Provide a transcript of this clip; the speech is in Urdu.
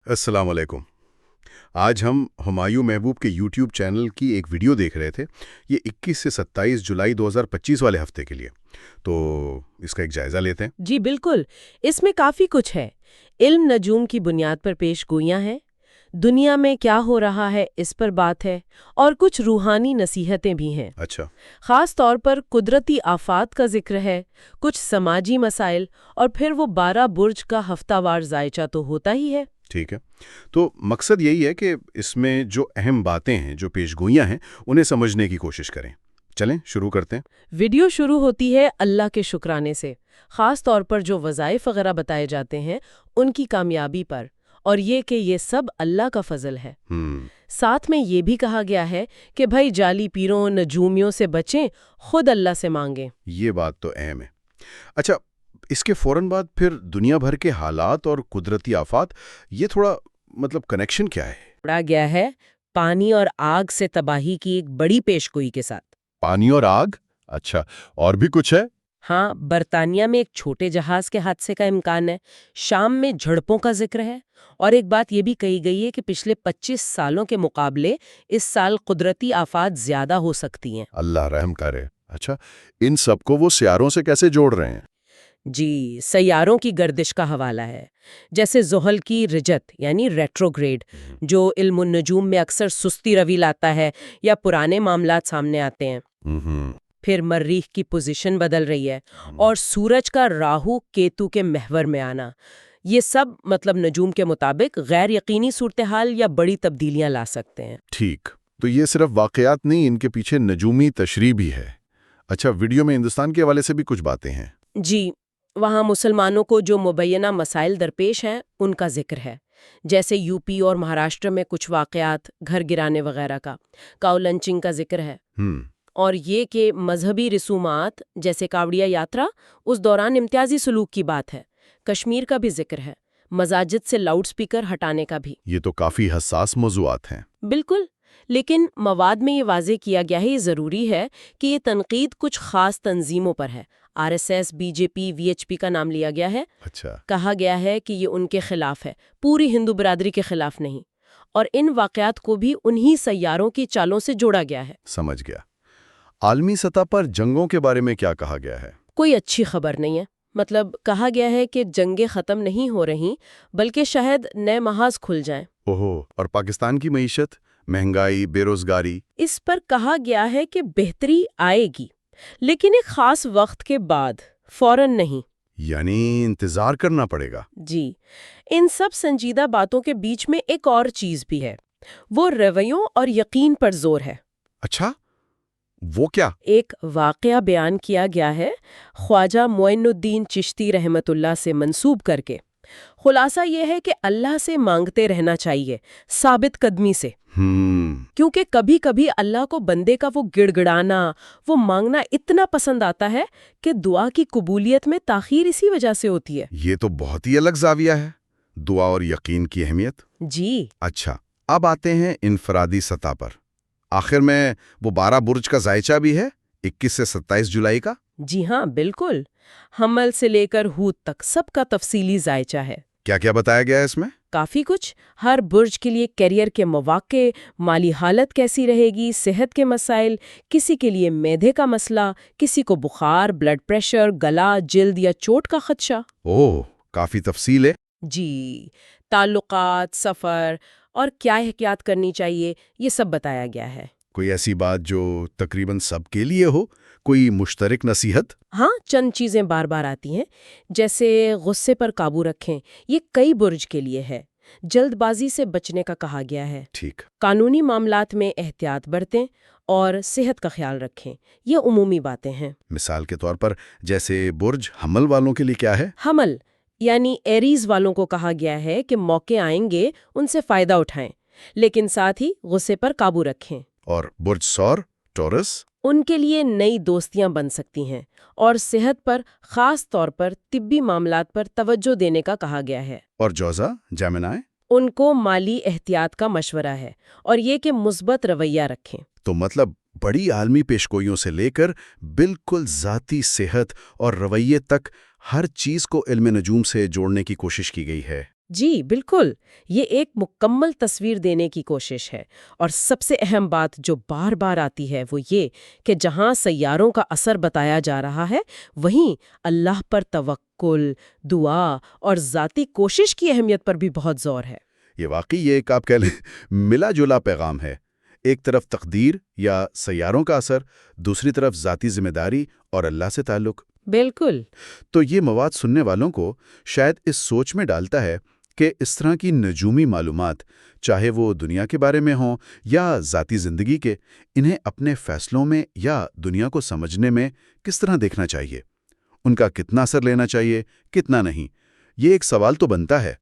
السلام علیکم۔ آج ہم ہمایوں محبوب کے یوٹیوب چینل کی ایک ویڈیو دیکھ رہے تھے، یہ 21 سے 27 جولائی 2025 والے ہفتے کے لیے، تو اس کا ایک جائزہ لیتے ہیں۔ جی بالکل، اس میں کافی کچھ ہے۔ علم نجوم کی بنیاد پر پیش گوئیاں ہیں، دنیا میں کیا ہو رہا ہے اس پر بات ہے، اور کچھ روحانی نصیحتیں بھی ہیں۔ اچھا، خاص طور پر قدرتی آفات کا ذکر ہے، کچھ سماجی مسائل، اور پھر وہ 12 برج کا ہفتہ وار زائچہ تو ہوتا ہی ہے۔ ٹھیک ہے۔ تو مقصد یہی ہے کہ اس میں جو اہم باتیں ہیں، جو پیش گوئیاں ہیں، انہیں سمجھنے کی کوشش کریں۔ چلیں شروع کرتے ہیں۔ ویڈیو شروع ہوتی ہے اللہ کے شکرانے سے، خاص طور پر جو وظائف وغیرہ بتائے جاتے ہیں ان کی کامیابی پر، اور یہ کہ یہ سب اللہ کا فضل ہے۔ ساتھ میں یہ بھی کہا گیا ہے کہ بھائی جعلی پیروں نجومیوں سے بچیں، خود اللہ سے مانگیں۔ یہ بات تو اہم ہے۔ اچھا، اس کے فوراً بعد پھر دنیا بھر کے حالات اور قدرتی آفات، یہ تھوڑا کنیکشن کیا ہے؟ پڑھا گیا ہے پانی اور آگ سے تباہی کی ایک بڑی پیشگوئی کے ساتھ۔ پانی اور آگ؟ اچھا، اور بھی کچھ ہے؟ ہاں، برطانیہ میں ایک چھوٹے جہاز کے حادثے کا امکان ہے، شام میں جھڑپوں کا ذکر ہے، اور ایک بات یہ بھی کہی گئی ہے کہ پچھلے 25 سالوں کے مقابلے اس سال قدرتی آفات زیادہ ہو سکتی ہیں۔ اللہ رحم کرے۔ اچھا، ان سب کو وہ سیاروں سے کیسے جوڑ رہے ہیں؟ جی، سیاروں کی گردش کا حوالہ ہے، جیسے زحل کی رجت یعنی ریٹروگریڈ، جو علم النجوم میں اکثر سستی روی لاتا ہے یا پرانے معاملات سامنے آتے ہیں۔ پھر مریخ کی پوزیشن بدل رہی ہے، اور سورج کا راہو کیتو کے محور میں آنا، یہ سب نجوم کے مطابق غیر یقینی صورتحال یا بڑی تبدیلیاں لا سکتے ہیں۔ ٹھیک، تو یہ صرف واقعات نہیں، ان کے پیچھے نجومی تشریح بھی ہے۔ اچھا، ویڈیو میں ہندوستان کے حوالے سے بھی کچھ باتیں ہیں۔ جی، وہاں مسلمانوں کو جو مبینہ مسائل درپیش ہیں ان کا ذکر ہے، جیسے یو پی اور مہاراشٹر میں کچھ واقعات، گھر گرانے وغیرہ کا، کاؤ لنچنگ کا ذکر ہے، اور یہ کہ مذہبی رسومات جیسے کاوڑیا یاترا اس دوران امتیازی سلوک کی بات ہے۔ کشمیر کا بھی ذکر ہے، مساجد سے لاؤڈ سپیکر ہٹانے کا بھی۔ یہ تو کافی حساس موضوعات ہیں۔ بالکل، لیکن مواد میں یہ واضح کیا گیا ہے، یہ ضروری ہے کہ یہ تنقید کچھ خاص تنظیموں پر ہے۔ R S S, B J P, V H P کا نام لیا گیا ہے۔ اچھا، کہا گیا ہے کہ یہ ان کے خلاف ہے، پوری ہندو برادری کے خلاف نہیں، اور ان واقعات کو بھی انہی سیاروں کی چالوں سے جوڑا گیا ہے۔ سمجھ گیا۔ عالمی سطح پر جنگوں کے بارے میں کیا کہا گیا ہے؟ کوئی اچھی خبر نہیں ہے، کہا گیا ہے کہ جنگیں ختم نہیں ہو رہی، بلکہ شاید نئے محاذ کھل جائیں۔ اوہو، اور پاکستان کی معیشت، مہنگائی، بے روزگاری؟ اس پر کہا گیا ہے کہ بہتری آئے گی، لیکن ایک خاص وقت کے بعد، فوراً نہیں۔ یعنی انتظار کرنا پڑے گا۔ جی، ان سب سنجیدہ باتوں کے بیچ میں ایک اور چیز بھی ہے، وہ رویوں اور یقین پر زور ہے۔ اچھا، وہ کیا؟ ایک واقعہ بیان کیا گیا ہے خواجہ معین الدین چشتی رحمت اللہ سے منسوب کر کے۔ خلاصہ یہ ہے کہ اللہ سے مانگتے رہنا چاہیے، ثابت قدمی سے، کیونکہ کبھی کبھی اللہ کو بندے کا وہ گڑ گڑانا، وہ مانگنا اتنا پسند آتا ہے کہ دعا کی قبولیت میں تاخیر اسی وجہ سے ہوتی ہے۔ یہ تو بہت ہی الگ زاویہ ہے، دعا اور یقین کی اہمیت۔ جی، اچھا، اب آتے ہیں انفرادی سطح پر۔ آخر میں وہ 12 برج کا زائچہ بھی ہے، 21 سے 27 جولائی کا؟ جی ہاں، بالکل، حمل سے لے کر حوت تک سب کا تفصیلی زائچہ ہے۔ کیا کیا بتایا گیا ہے اس میں؟ کافی کچھ، ہر برج کے لیے کیریئر کے مواقع، مالی حالت کیسی رہے گی، صحت کے مسائل، کسی کے لیے معدے کا مسئلہ، کسی کو بخار، بلڈ پریشر، گلا، جلد یا چوٹ کا خدشہ۔ اوہ، کافی تفصیل ہے۔ جی، تعلقات، سفر، اور کیا احتیاط کرنی چاہیے، یہ سب بتایا گیا ہے۔ کوئی ایسی بات جو تقریباً سب کے لیے ہو، کوئی مشترک نصیحت؟ ہاں، چند چیزیں بار بار آتی ہیں، جیسے غصے پر قابو رکھیں، یہ کئی برج کے لیے ہے۔ جلد بازی سے بچنے کا کہا گیا ہے۔ ٹھیک۔ قانونی معاملات میں احتیاط برتیں اور صحت کا خیال رکھیں، یہ عمومی باتیں ہیں۔ مثال کے طور پر جیسے برج حمل والوں کے لیے کیا ہے؟ حمل یعنی ایریز والوں کو کہا گیا ہے کہ موقع آئیں گے، ان سے فائدہ اٹھائیں، لیکن ساتھ ہی غصے پر قابو رکھیں۔ اور برج ثور، ٹورس؟ ان کے لیے نئی دوستیاں بن سکتی ہیں، اور صحت پر، خاص طور پر طبی معاملات پر توجہ دینے کا کہا گیا ہے۔ اور جوزا، جیمنائی؟ ان کو مالی احتیاط کا مشورہ ہے، اور یہ کہ مثبت رویہ رکھیں۔ تو بڑی عالمی پیشگوئیوں سے لے کر بالکل ذاتی صحت اور رویے تک ہر چیز کو علم نجوم سے جوڑنے کی کوشش کی گئی ہے۔ جی بالکل، یہ ایک مکمل تصویر دینے کی کوشش ہے، اور سب سے اہم بات جو بار بار آتی ہے وہ یہ کہ جہاں سیاروں کا اثر بتایا جا رہا ہے، وہیں اللہ پر توکل، دعا اور ذاتی کوشش کی اہمیت پر بھی بہت زور ہے۔ یہ واقعی یہ ایک آپ کہہ لیں ملا جلا پیغام ہے۔ ایک طرف تقدیر یا سیاروں کا اثر، دوسری طرف ذاتی ذمہ داری اور اللہ سے تعلق۔ بالکل۔ تو یہ مواد سننے والوں کو شاید اس سوچ میں ڈالتا ہے کہ اس طرح کی نجومی معلومات، چاہے وہ دنیا کے بارے میں ہوں یا ذاتی زندگی کے، انہیں اپنے فیصلوں میں یا دنیا کو سمجھنے میں کس طرح دیکھنا چاہیے، ان کا کتنا اثر لینا چاہیے، کتنا نہیں۔ یہ ایک سوال تو بنتا ہے۔